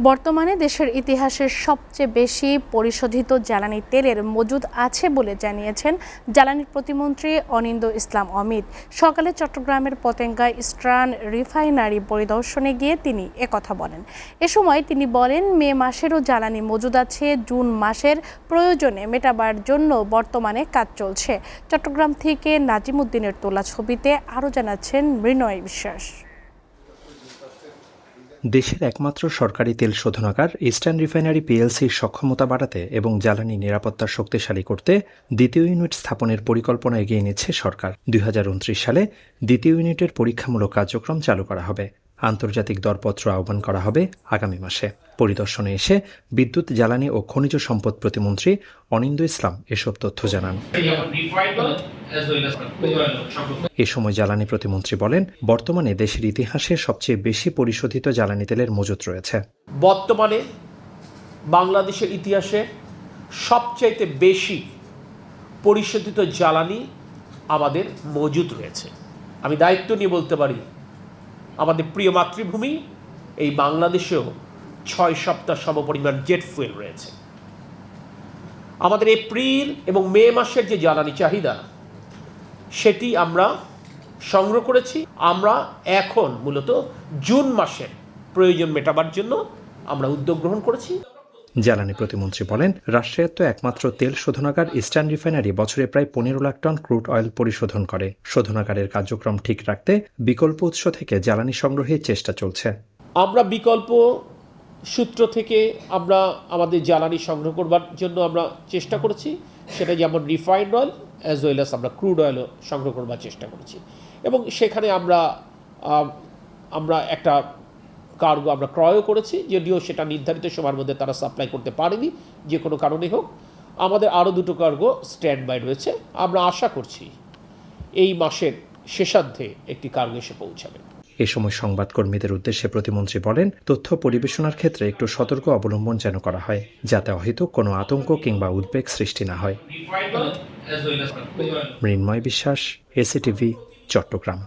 বর্তমানে দেশের ইতিহাসের সবচেয়ে বেশি পরিশোধিত জ্বালানি তেলের মজুদ আছে বলে জানিয়েছেন জ্বালানি প্রতিমন্ত্রী অনিন্দ্য ইসলাম অমিত। সকালে চট্টগ্রামের পতেঙ্গা ইস্টার্ন রিফাইনারি পরিদর্শনে গিয়ে তিনি একথা বলেন। এ সময় তিনি বলেন, মে মাসেরও জ্বালানি মজুদ আছে, জুন মাসের প্রয়োজনে মেটাবার জন্য বর্তমানে কাজ চলছে। চট্টগ্রাম থেকে নাজিম উদ্দিনের তোলা ছবিতে আরও জানাচ্ছেন মৃন্ময় বিশ্বাস। দেশের একমাত্র সরকারি তেল শোধনাগার ইস্টার্ন রিফাইনারি পিএলসির সক্ষমতা বাড়াতে এবং জ্বালানি নিরাপত্তা শক্তিশালী করতে দ্বিতীয় ইউনিট স্থাপনের পরিকল্পনা এগিয়ে নিচ্ছে সরকার। ২০২৯ সালে দ্বিতীয় ইউনিটের পরীক্ষামূলক কার্যক্রম চালু করা হবে। আন্তর্জাতিক দরপত্র আহ্বান করা হবে আগামী মাসে। পরিদর্শনে এসে বিদ্যুৎ, জ্বালানি ও খনিজ সম্পদ প্রতিমন্ত্রী অনিন্দ্য ইসলাম এসব তথ্য জানান। এ সময় জ্বালানি প্রতিমন্ত্রী বলেন, বর্তমানে দেশের ইতিহাসে সবচেয়ে বেশি পরিশোধিত জ্বালানি তেলের মজুত রয়েছে। বর্তমানে বাংলাদেশের ইতিহাসে সবচাইতে বেশি পরিশোধিত জ্বালানি আমাদের মজুদ রয়েছে। আমি দায়িত্ব নিয়ে বলতে পারি, আমাদের প্রিয় মাতৃভূমি এই বাংলাদেশেও ৬ সপ্তাহ সমপরিমাণ জেট ফুয়েল রয়েছে। আমাদের এপ্রিল এবং মে মাসের যে জ্বালানি চাহিদা সেটি আমরা সংগ্রহ করেছি। আমরা এখন মূলত জুন মাসের প্রয়োজন মেটাবার জন্য আমরা উদ্যোগ গ্রহণ করেছি। জ্বালানি প্রতিমন্ত্রী বলেন, রাষ্ট্রায়ত্ত একমাত্র তেল শোধনাগার ইস্টার্ন রিফাইনারি বছরে প্রায় ১৫ লাখ টন ক্রুড অয়েল পরিশোধন করে। শোধনাগারের কার্যক্রম ঠিক রাখতে বিকল্প উৎস থেকে জ্বালানি সংগ্রহের চেষ্টা চলছে। আমরা বিকল্প সূত্র থেকে আমরা আমাদের জ্বালানি সংগ্রহ করবার জন্য আমরা চেষ্টা করেছি। সেটা যেমন refined oil as well as আমরা ক্রুড অয়েলও সংগ্রহ করবার চেষ্টা করেছি। এবং সেখানে আমরা একটা কার্গো আমরা ক্রয়ও করেছি, যদিও সেটা নির্ধারিত সময়ের মধ্যে তারা সাপ্লাই করতে পারেনি, যে কোনো কারণে হোক। আমাদের আরও 2টো কার্গো স্ট্যান্ড বাই রয়েছে। আমরা আশা করছি এই মাসের শেষার্ধে একটি কার্গো এসে পৌঁছাবে। এ সময় সংবাদকর্মীদের উদ্দেশ্যে প্রতিমন্ত্রী বলেন, তথ্য পরিবেশনার ক্ষেত্রে একটু সতর্ক অবলম্বন যেন করা হয়, যাতে অহেতুক কোনো আতঙ্ক কিংবা উদ্বেগ সৃষ্টি না হয়। মৃন্ময় বিশ্বাস, এসিটিভি, চট্টগ্রাম।